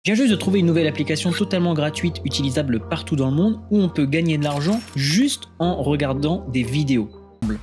Je viens juste de trouver une nouvelle application totalement gratuite, utilisable partout dans le monde, où on peut gagner de l'argent juste en regardant des vidéos.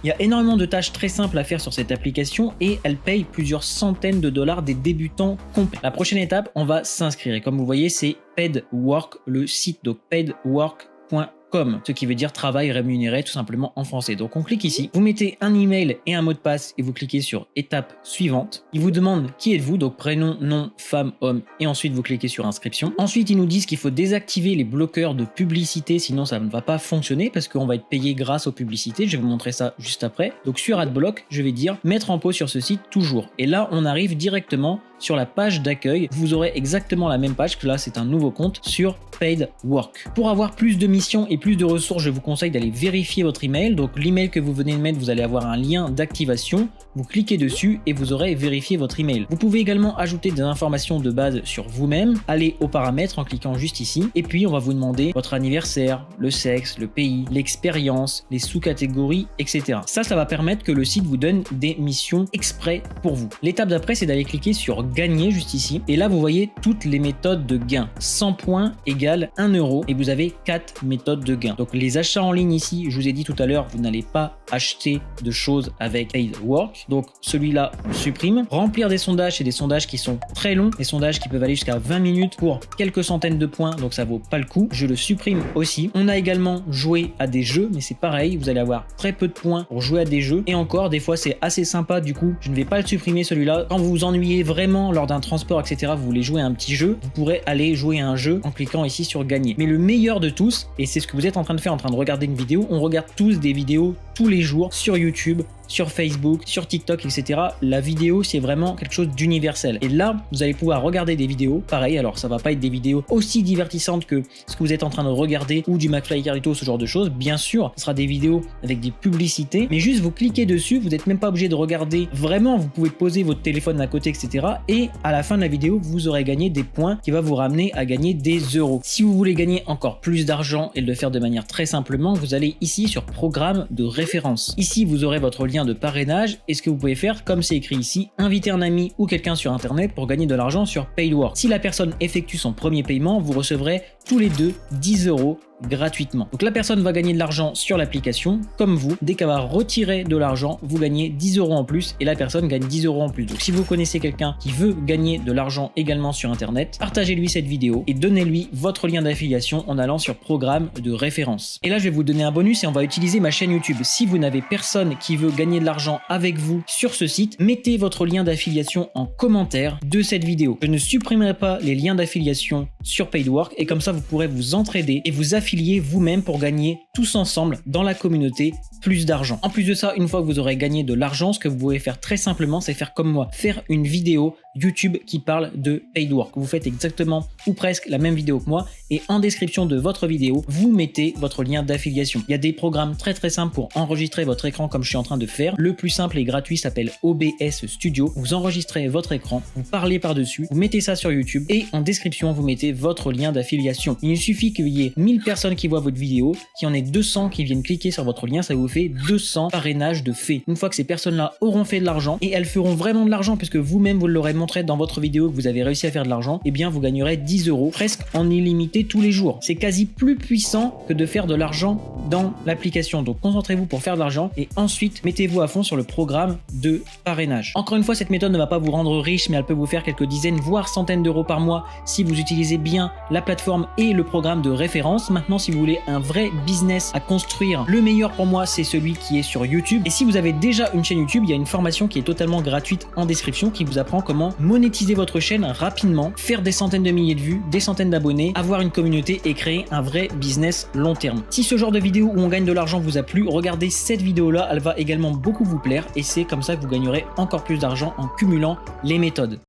Il y a énormément de tâches très simples à faire sur cette application et elle paye plusieurs centaines de dollars des débutants complets. La prochaine étape, on va s'inscrire et comme vous voyez, c'est PaidWork, le site, donc paidwork.com. Ce qui veut dire travail rémunéré tout simplement en français. Donc on clique ici, vous mettez un email et un mot de passe et vous cliquez sur étape suivante. Il vous demande qui êtes-vous, donc prénom, nom, femme, homme et ensuite vous cliquez sur inscription. Ensuite ils nous disent qu'il faut désactiver les bloqueurs de publicité sinon ça ne va pas fonctionner parce qu'on va être payé grâce aux publicités. Je vais vous montrer ça juste après. Donc sur AdBlock, je vais dire mettre en pause sur ce site toujours. Et là on arrive directement sur la page d'accueil. Vous aurez exactement la même page que là c'est un nouveau compte sur PaidWork. Pour avoir plus de missions et plus de ressources, je vous conseille d'aller vérifier votre email. Donc l'email que vous venez de mettre, vous allez avoir un lien d'activation. Vous cliquez dessus et vous aurez vérifié votre email. Vous pouvez également ajouter des informations de base sur vous-même. Allez aux paramètres en cliquant juste ici. Et puis on va vous demander votre anniversaire, le sexe, le pays, l'expérience, les sous-catégories, etc. Ça va permettre que le site vous donne des missions exprès pour vous. L'étape d'après, c'est d'aller cliquer sur gagner juste ici. Et là, vous voyez toutes les méthodes de gain. 100 points égale 1 euro et vous avez 4 méthodes de gain. Donc les achats en ligne ici, je vous ai dit tout à l'heure, vous n'allez pas acheter de choses avec PaidWork. Donc celui-là, on supprime. Remplir des sondages, c'est des sondages qui sont très longs, des sondages qui peuvent aller jusqu'à 20 minutes pour quelques centaines de points, donc ça vaut pas le coup. Je le supprime aussi. On a également joué à des jeux, mais c'est pareil, vous allez avoir très peu de points pour jouer à des jeux. Et encore, des fois c'est assez sympa, du coup, je ne vais pas le supprimer celui-là. Quand vous vous ennuyez vraiment lors d'un transport, etc., vous voulez jouer à un petit jeu, vous pourrez aller jouer à un jeu en cliquant ici sur gagner. Mais le meilleur de tous, et c'est ce que vous êtes en train de faire, en train de regarder une vidéo, on regarde tous des vidéos tous les jours sur YouTube, sur Facebook, sur TikTok, etc. La vidéo, c'est vraiment quelque chose d'universel. Et là, vous allez pouvoir regarder des vidéos. Pareil, alors ça va pas être des vidéos aussi divertissantes que ce que vous êtes en train de regarder ou du McFly et Carlito, ce genre de choses. Bien sûr, ce sera des vidéos avec des publicités, mais juste vous cliquez dessus, vous n'êtes même pas obligé de regarder vraiment, vous pouvez poser votre téléphone à côté, etc. Et à la fin de la vidéo, vous aurez gagné des points qui va vous ramener à gagner des euros. Si vous voulez gagner encore plus d'argent et le faire de manière très simplement, vous allez ici sur programme de référence. Ici, vous aurez votre lien de parrainage et ce que vous pouvez faire, comme c'est écrit ici, inviter un ami ou quelqu'un sur internet pour gagner de l'argent sur PaidWork. Si la personne effectue son premier paiement, vous recevrez tous les deux 10 euros gratuitement. Donc la personne va gagner de l'argent sur l'application, comme vous. Dès qu'elle va retirer de l'argent, vous gagnez 10 euros en plus et la personne gagne 10 euros en plus. Donc si vous connaissez quelqu'un qui veut gagner de l'argent également sur internet, partagez-lui cette vidéo et donnez-lui votre lien d'affiliation en allant sur programme de référence. Et là, je vais vous donner un bonus et on va utiliser ma chaîne YouTube. Si vous n'avez personne qui veut gagner de l'argent avec vous sur ce site, mettez votre lien d'affiliation en commentaire de cette vidéo. Je ne supprimerai pas les liens d'affiliation sur PaidWork et comme ça, vous pourrez vous entraider et vous affilier vous-même pour gagner tous ensemble dans la communauté plus d'argent. En plus de ça, une fois que vous aurez gagné de l'argent, ce que vous pouvez faire très simplement, c'est faire comme moi, faire une vidéo YouTube qui parle de PaidWork. Vous faites exactement ou presque la même vidéo que moi et en description de votre vidéo, vous mettez votre lien d'affiliation. Il y a des programmes très simples pour enregistrer votre écran comme je suis en train de faire. Le plus simple et gratuit s'appelle OBS Studio. Vous enregistrez votre écran, vous parlez par-dessus, vous mettez ça sur YouTube et en description, vous mettez votre lien d'affiliation. Il suffit qu'il y ait 1000 personnes qui voient votre vidéo, qu'il y en ait 200 qui viennent cliquer sur votre lien, ça vous fait 200 parrainages de fait. Une fois que ces personnes-là auront fait de l'argent et elles feront vraiment de l'argent puisque vous-même vous l'aurez montré dans votre vidéo que vous avez réussi à faire de l'argent, eh bien vous gagnerez 10 euros presque en illimité tous les jours. C'est quasi plus puissant que de faire de l'argent dans l'application. Donc concentrez-vous pour faire de l'argent et ensuite mettez-vous à fond sur le programme de parrainage. Encore une fois, cette méthode ne va pas vous rendre riche, mais elle peut vous faire quelques dizaines voire centaines d'euros par mois si vous utilisez bien la plateforme et le programme de référence. Maintenant, si vous voulez un vrai business à construire, le meilleur pour moi c'est celui qui est sur YouTube. Et si vous avez déjà une chaîne YouTube, il y a une formation qui est totalement gratuite en description qui vous apprend comment monétiser votre chaîne rapidement, faire des centaines de milliers de vues, des centaines d'abonnés, avoir une communauté et créer un vrai business long terme. Si ce genre de vidéo où on gagne de l'argent vous a plu, regardez cette vidéo là, elle va également beaucoup vous plaire et c'est comme ça que vous gagnerez encore plus d'argent en cumulant les méthodes.